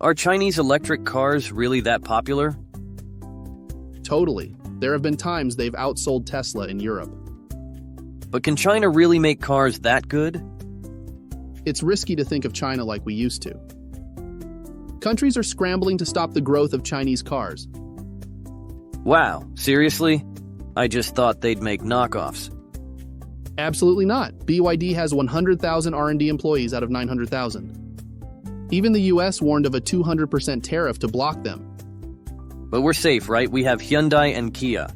Are Chinese electric cars really that popular? Totally. There have been times they've outsold Tesla in Europe. But can China really make cars that good? It's risky to think of China like we used to. Countries are scrambling to stop the growth of Chinese cars. Wow, seriously? I just thought they'd make knockoffs. Absolutely not. BYD has 100,000 R&D employees out of 900,000. Even the US warned of a 200% tariff to block them. But we're safe, right? We have Hyundai and Kia.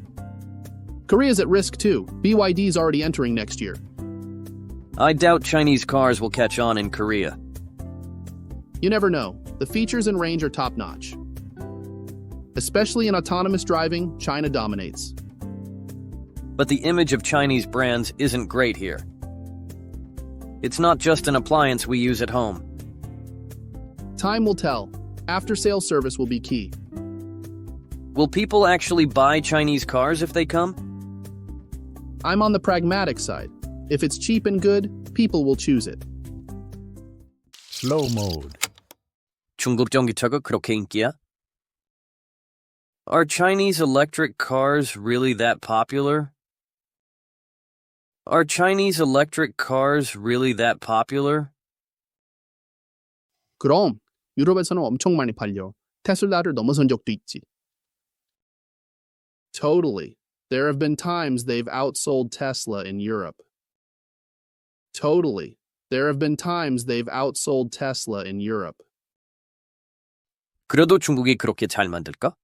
Korea's at risk too. BYD's already entering next year. I doubt Chinese cars will catch on in Korea. You never know. The features and range are top-notch. Especially in autonomous driving, China dominates. But the image of Chinese brands isn't great here. It's not just an appliance we use at home. Time will tell. After-sales service will be key. Will people actually buy Chinese cars if they come? I'm on the pragmatic side. If it's cheap and good, people will choose it. Slow mode. 중국 전기차가 그렇게 인기야? Are Chinese electric cars really that popular? Are Chinese electric cars really that popular? 그럼 유럽에서는 엄청 많이 팔려. 테슬라를 넘어선 적도 있지. Totally. There have been times they've outsold Tesla in Europe. Totally. There have been times they've outsold Tesla in Europe. 그래도 중국이 그렇게 잘 만들까?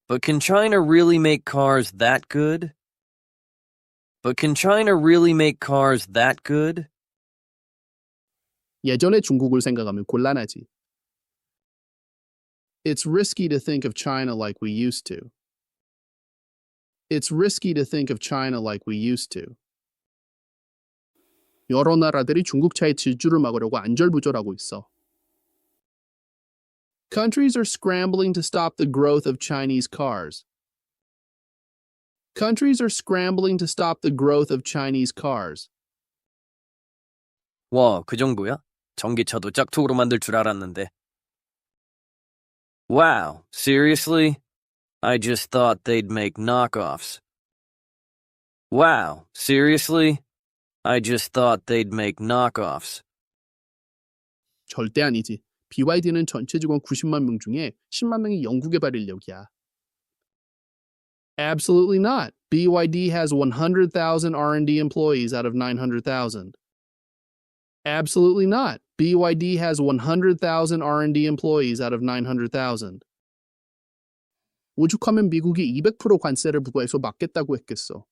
But can China really make cars that good? But can China really make cars that good? 예전의 중국을 생각하면 곤란하지. It's risky to think of China like we used to. It's risky to think of China like we used to. 여러 나라들이 중국차의 질주를 막으려고 안절부절하고 있어. Countries are scrambling to stop the growth of Chinese cars. Countries are scrambling to stop the growth of Chinese cars. 와, 그 정도야? 전기차도 짝퉁으로 만들 줄 알았는데. Wow, seriously? I just thought they'd make knockoffs. Wow, seriously? I just thought they'd make knockoffs. 절대 아니지. BYD는 전체 직원 90만 명 중에 10만 명이 영구 개발 인력이야. Absolutely not. BYD has 100,000 R&D employees out of 900,000. Absolutely not. BYD has 100,000 R&D employees out of 900,000. 오죽하면 미국이 200% 관세를 부과해서 막겠다고 했겠어.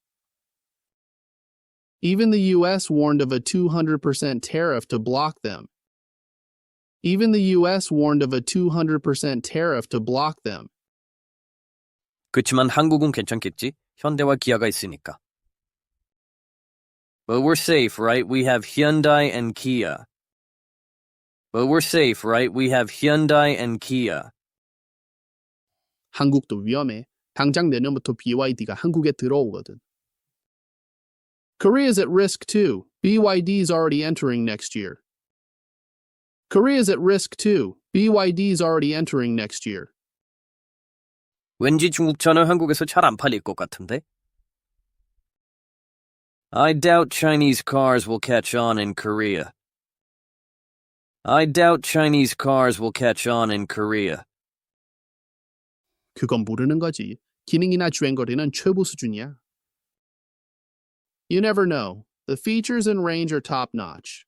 Even the US warned of a 200% tariff to block them. Even the US warned of a 200% tariff to block them. 그치만 한국은 괜찮겠지? 현대와 기아가 있으니까. But we're safe, right? We have Hyundai and Kia. But we're safe, right? We have Hyundai and Kia. 한국도 위험해. 당장 내년부터 BYD가 한국에 들어오거든. Korea's at risk too. BYD's already entering next year. Korea's at risk too. BYD's already entering next year. 왠지 중국차는 한국에서 잘 안 팔릴 것 같은데? I doubt Chinese cars will catch on in Korea. I doubt Chinese cars will catch on in Korea. 그건 모르는 거지. 기능이나 주행거리는 최고 수준이야. You never know. The features and range are top-notch.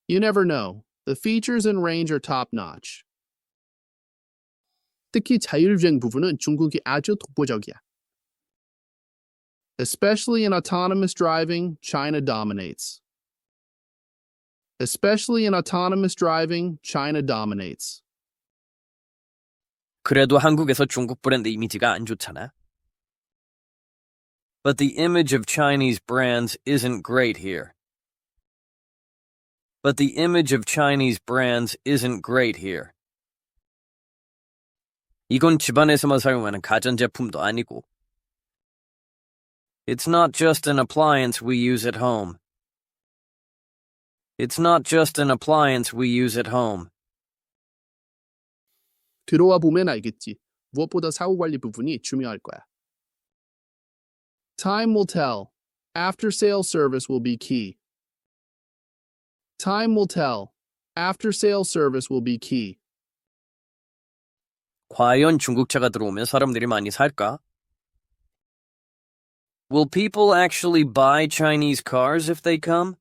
You never know. The features and range are top-notch. 특히 자율주행 부분은 중국이 아주 독보적이야. Especially in autonomous driving, China dominates. Especially in autonomous driving, China dominates. 그래도 한국에서 중국 브랜드 이미지가 안 좋잖아. But the image of Chinese brands isn't great here. But the image of Chinese brands isn't great here. 이건 집안에서만 사용하는 가전제품도 아니고. It's not just an appliance we use at home. It's not just an appliance we use at home. 들어와 보면 알겠지. 무엇보다 사후관리 부분이 중요할 거야. Time will tell. After-sale service will be key. Time will tell. After-sale service will be key. 과연 중국차가 들어오면 사람들이 많이 살까? Will people actually buy Chinese cars if they come?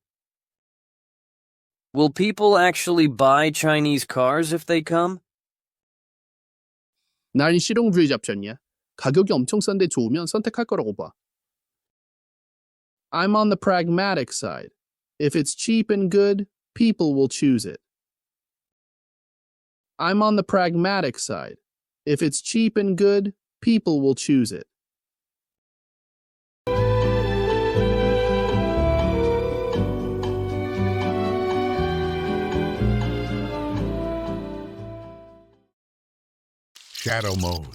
Will people actually buy Chinese cars if they come? 난 실용주의 잡셨냐? 가격이 엄청 싼데 좋으면 선택할 거라고 봐. I'm on the pragmatic side. If it's cheap and good, people will choose it. I'm on the pragmatic side. If it's cheap and good, people will choose it. Shadow mode.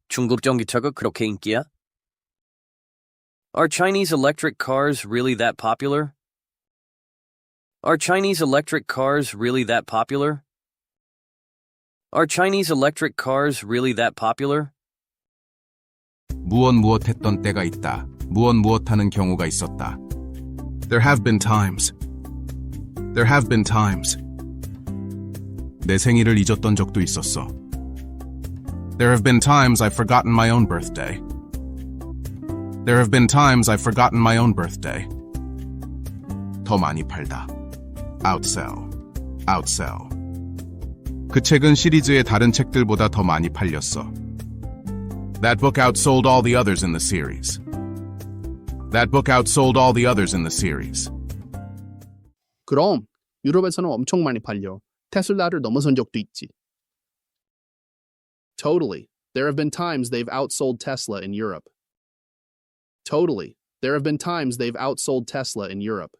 중국 전기차가 그렇게 인기야? Are Chinese electric cars really that popular? Are Chinese electric cars really that popular? Are Chinese electric cars really that popular? 무엇 했던 때가 있다. 무엇 하는 경우가 있었다. There have been times. There have been times. 내 생일을 잊었던 적도 있었어. There have been times I've forgotten my own birthday. There have been times I've forgotten my own birthday. 더 많이 팔다. Outsell. Outsell. 그 책은 시리즈의 다른 책들보다 더 많이 팔렸어. That book outsold all the others in the series. That book outsold all the others in the series. 그럼 유럽에서는 엄청 많이 팔려. 테슬라를 넘어선 적도 있지. Totally. There have been times they've outsold Tesla in Europe. Totally. There have been times they've outsold Tesla in Europe.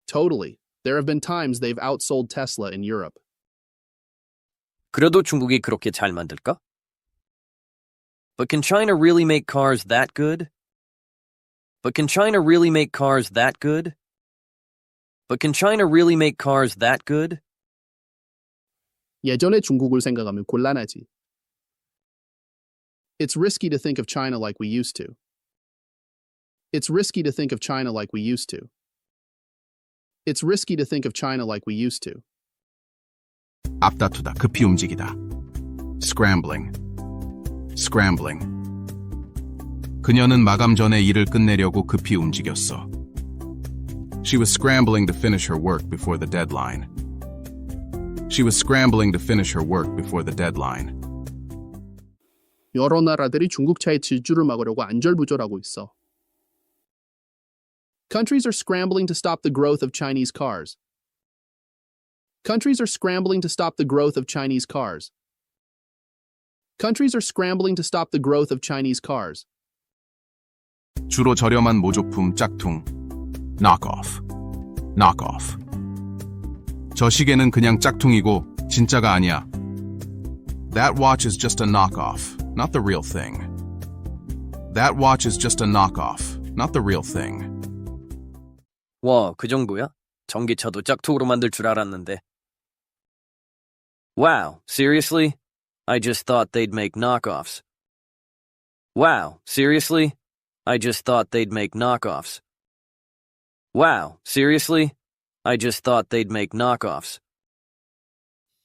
Totally. There have been times they've outsold Tesla in Europe. 그래도 중국이 그렇게 잘 만들까? But can China really make cars that good? But can China really make cars that good? But can China really make cars that good? 예전의 중국을 생각하면 곤란하지. It's risky to think of China like we used to. It's risky to think of China like we used to. It's risky to think of China like we used to. 앞다투다. 급히 움직이다. Scrambling. Scrambling. 그녀는 마감 전에 일을 끝내려고 급히 움직였어. She was scrambling to finish her work before the deadline. She was scrambling to finish her work before the deadline. 여러 나라들이 중국차의 질주를 막으려고 안절부절하고 있어. Countries are scrambling to stop the growth of Chinese cars. Countries are scrambling to stop the growth of Chinese cars. Countries are scrambling to stop the growth of Chinese cars. 주로 저렴한 모조품 짝퉁. Knockoff. Knockoff. 저 시계는 그냥 짝퉁이고 진짜가 아니야. That watch is just a knockoff, not the real thing. That watch is just a knockoff, not the real thing. 와, 그 정도야? 전기차도 짝퉁으로 만들 줄 알았는데. Wow, seriously? I just thought they'd make knockoffs. Wow, seriously? I just thought they'd make knockoffs. Wow, seriously? I just thought they'd make knockoffs.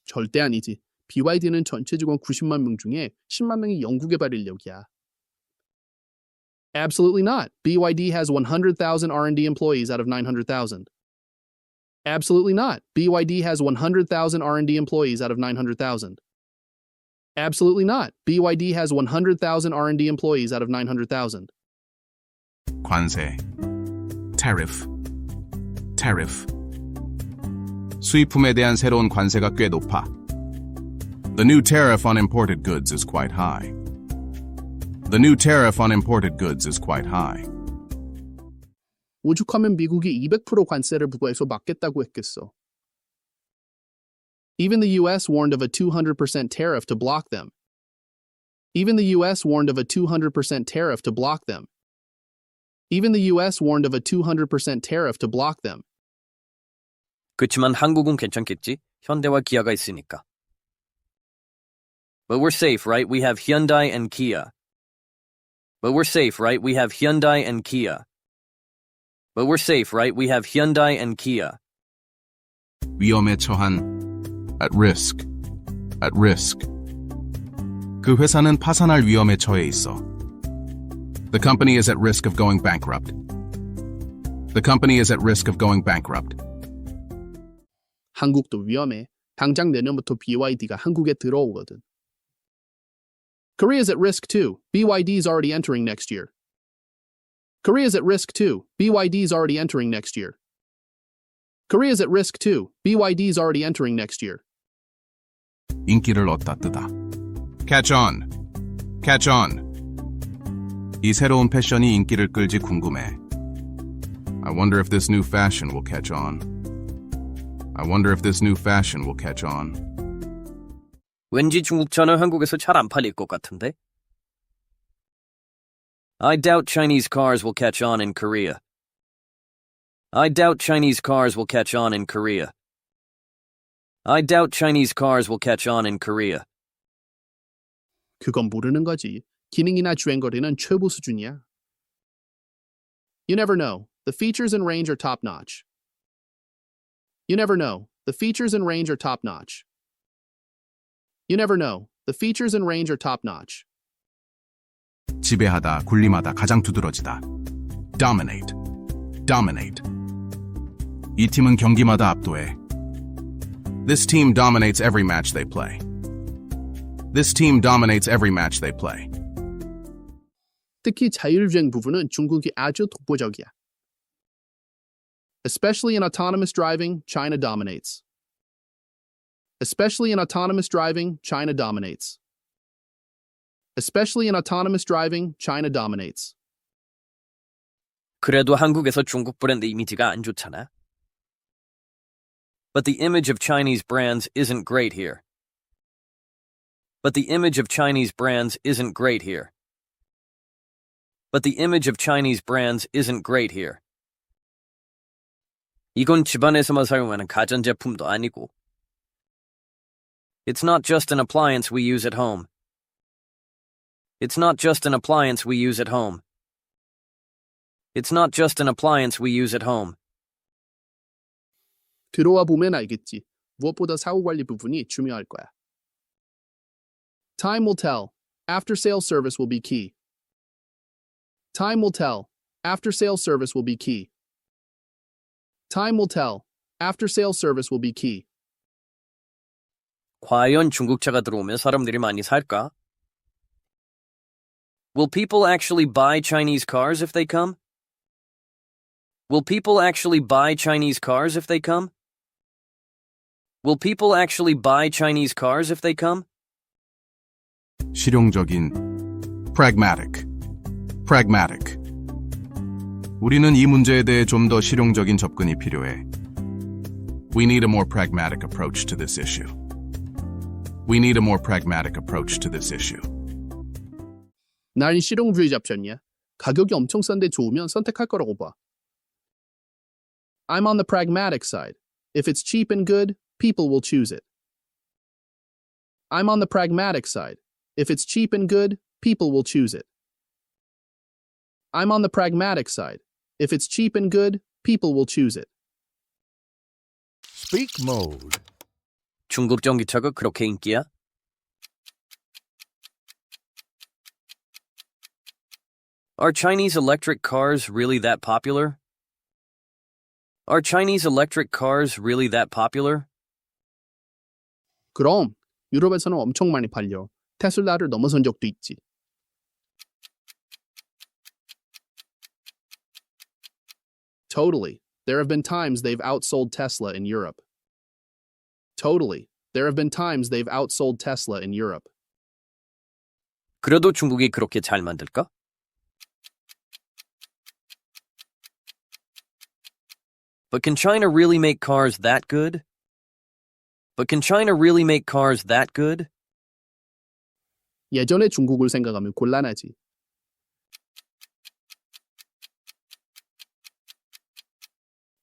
절대 아니지. BYD는 전체 직원 90만 명 중에 10만 명이 연구 개발 인력이야. Absolutely not. BYD has 100,000 R&D employees out of 900,000. Absolutely not. BYD has 100,000 R&D employees out of 900,000. Absolutely not. BYD has 100,000 R&D employees out of 900,000. 관세. Tariff. Tariff. 수입품에 대한 새로운 관세가 꽤 높아. The new tariff on imported goods is quite high. The new tariff on imported goods is quite high. 오죽하면 미국이 200% 관세를 부과해서 막겠다고 했겠어. Even the US warned of a 200% tariff to block them. Even the US warned of a 200% tariff to block them. Even the US warned of a 200% tariff to block them. 그치만 한국은 괜찮겠지? 현대와 기아가 있으니까. But we're safe, right? We have Hyundai and Kia. But we're safe, right? We have Hyundai and Kia. But we're safe, right? We have Hyundai and Kia. 위험에 처한 at risk. at risk. 그 회사는 파산할 위험에 처해 있어. The company is at risk of going bankrupt. The company is at risk of going bankrupt. 한국도 위험해. 당장 내년부터 BYD가 한국에 들어오거든. Korea's at risk too. BYD's already entering next year. Korea's at risk too. BYD's already entering next year. Korea's at risk too. BYD's already entering next year. 인기를 얻다 뜨다. Catch on. Catch on. 이 새로운 패션이 인기를 끌지 궁금해. I wonder if this new fashion will catch on. I wonder if this new fashion will catch on. 왠지 중국차는 한국에서 잘 안 팔릴 것 같은데? I doubt Chinese cars will catch on in Korea. I doubt Chinese cars will catch on in Korea. I doubt Chinese cars will catch on in Korea. 그건 모르는 거지. 기능이나 주행거리는 최고 수준이야. You never know. The features and range are top-notch. You never know. The features and range are top-notch. You never know. The features and range are top-notch. 지배하다, 군림하다, 가장 두드러지다. Dominate. Dominate. 이 팀은 경기마다 압도해. This team dominates every match they play. This team dominates every match they play. 특히 자율주행 부분은 중국이 아주 독보적이야. Especially in autonomous driving, China dominates. Especially in autonomous driving, China dominates. Especially in autonomous driving, China dominates. 그래도 한국에서 중국 브랜드 이미지가 안 좋잖아. But the image of Chinese brands isn't great here. But the image of Chinese brands isn't great here. But the image of Chinese brands isn't great here. 이건 집안에서만 사용하는 가전제품도 아니고. It's not just an appliance we use at home. It's not just an appliance we use at home. It's not just an appliance we use at home. 들어와 보면 알겠지. 무엇보다 사후관리 부분이 중요할 거야. Time will tell. After-sales service will be key. Time will tell. After-sales service will be key. Time will tell. After-sales service will be key. 과연 중국차가 들어오면 사람들이 많이 살까? Will people actually buy Chinese cars if they come? Will people actually buy Chinese cars if they come? Will people actually buy Chinese cars if they come? 실용적인 pragmatic. pragmatic. 우리는 이 문제에 대해 좀 더 실용적인 접근이 필요해. We need a more pragmatic approach to this issue. We need a more pragmatic approach to this issue. 난 실용주의자 편이야. 가격이 엄청 싼데 좋으면 선택할 거라고 봐. I'm on the pragmatic side. If it's cheap and good, people will choose it. I'm on the pragmatic side. If it's cheap and good, people will choose it. I'm on the pragmatic side. If it's cheap and good, people will choose it. Speak mode. 중국 전기차가 그렇게 인기야? Are Chinese electric cars really that popular? Are Chinese electric cars really that popular? 그럼 유럽에서는 엄청 많이 팔려. 테슬라를 넘어선 적도 있지. Totally. There have been times they've outsold Tesla in Europe. Totally. There have been times they've outsold Tesla in Europe. 그래도 중국이 그렇게 잘 만들까? But can China really make cars that good? But can China really make cars that good? 예전의 중국을 생각하면 곤란하지.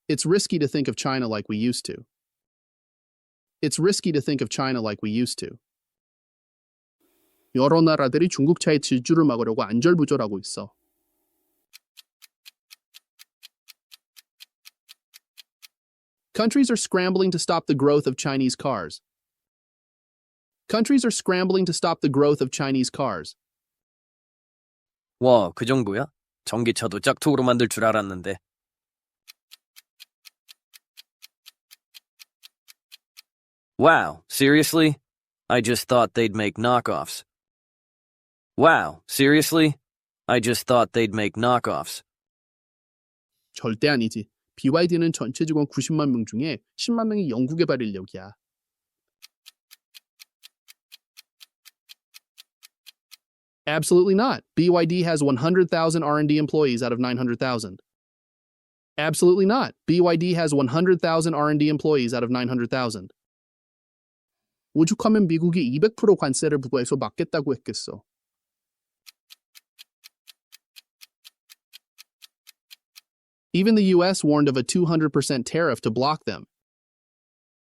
It's risky to think of China like we used to. It's risky to think of China like we used to. 여러 나라들이 중국차의 질주를 막으려고 안절부절하고 있어. Countries are scrambling to stop the growth of Chinese cars. Countries are scrambling to stop the growth of Chinese cars. 와, 그 정도야? 전기차도 짝퉁으로 만들 줄 알았는데. Wow, seriously? I just thought they'd make knockoffs. Wow, seriously? I just thought they'd make knockoffs. 절대 아니지. BYD는 전체 직원 90만 명 중에 10만 명이 연구 개발 인력이야. Absolutely not. BYD has 100,000 R&D employees out of 900,000. Absolutely not. BYD has 100,000 R&D employees out of 900,000. 오죽하면 미국이 200% 관세를 부과해서 막겠다고 했겠어. Even the US warned of a 200% tariff to block them.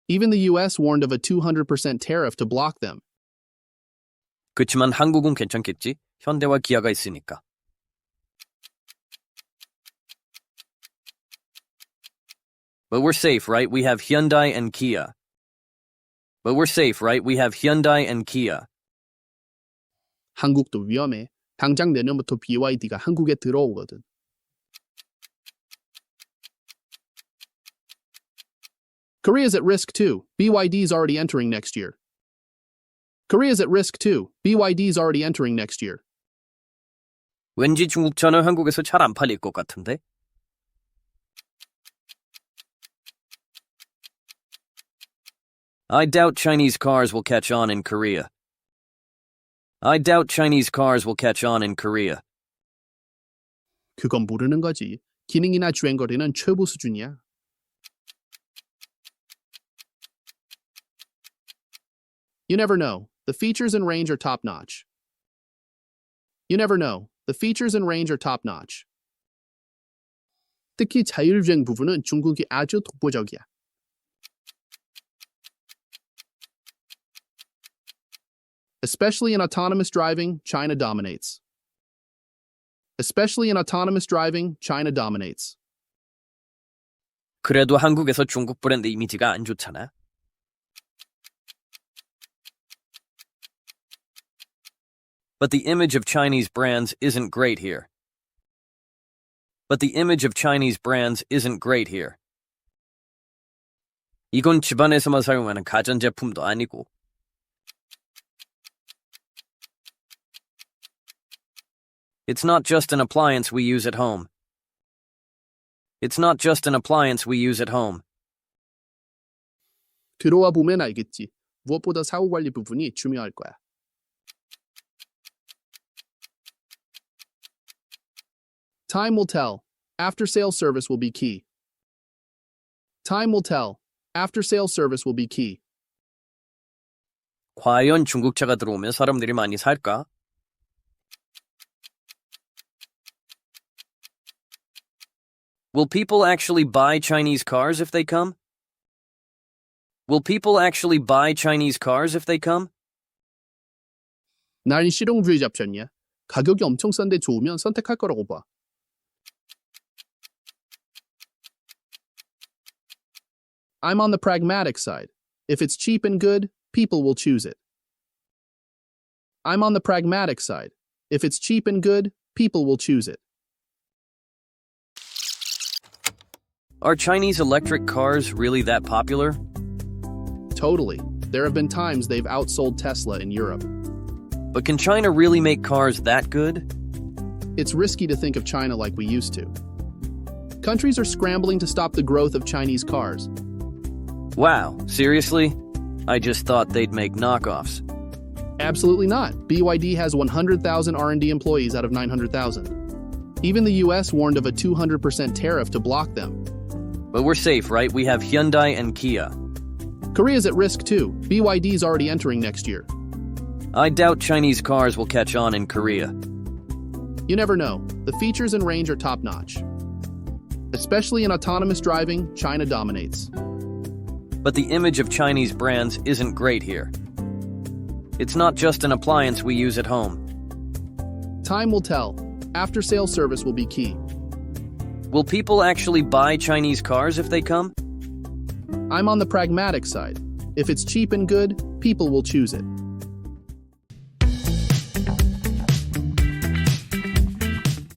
Even the US warned of a 200% tariff to block them. 그치만 한국은 괜찮겠지? 현대와 기아가 있으니까. But we're safe, right? We have Hyundai and Kia. But we're safe, right? We have Hyundai and Kia. 한국도 위험해. 당장 내년부터 BYD가 한국에 들어오거든. Korea's at risk too. BYD's already entering next year. Korea's at risk too. BYD's already entering next year. 왠지 중국차는 한국에서 잘 안 팔릴 것 같은데? I doubt Chinese cars will catch on in Korea. I doubt Chinese cars will catch on in Korea. 그건 모르는 거지. 기능이나 주행거리는 최고 수준이야. You never know. The features and range are top-notch. You never know. The features and range are top-notch. 특히 자율주행 부분은 중국이 아주 독보적이야. Especially in autonomous driving, China dominates. Especially in autonomous driving, China dominates. 그래도 한국에서 중국 브랜드 이미지가 안 좋잖아. But the image of Chinese brands isn't great here. But the image of Chinese brands isn't great here. 이건 집안에서만 사용하는 가전제품도 아니고. It's not just an appliance we use at home. It's not just an appliance we use at home. 들어와 보면 알겠지. 무엇보다 사후 관리 부분이 중요할 거야. Time will tell. After-sale service will be key. Time will tell. After-sale service will be key. 과연 중국차가 들어오면 사람들이 많이 살까? Will people actually buy Chinese cars if they come? Will people actually buy Chinese cars if they come? 난 실용주의 잡셨냐? 가격이 엄청 싼데 좋으면 선택할 거라고 봐. I'm on the pragmatic side. If it's cheap and good, people will choose it. I'm on the pragmatic side. If it's cheap and good, people will choose it. Are Chinese electric cars really that popular? Totally. There have been times they've outsold Tesla in Europe. But can China really make cars that good? It's risky to think of China like we used to. Countries are scrambling to stop the growth of Chinese cars. Wow, seriously? I just thought they'd make knockoffs. Absolutely not. BYD has 100,000 R&D employees out of 900,000. Even the US warned of a 200% tariff to block them. But we're safe, right? We have Hyundai and Kia. Korea's at risk too. BYD's already entering next year. I doubt Chinese cars will catch on in Korea. You never know. The features and range are top-notch. Especially in autonomous driving, China dominates. But the image of Chinese brands isn't great here. It's not just an appliance we use at home. Time will tell. After-sale service will be key. Will people actually buy Chinese cars if they come? I'm on the pragmatic side. If it's cheap and good, people will choose it.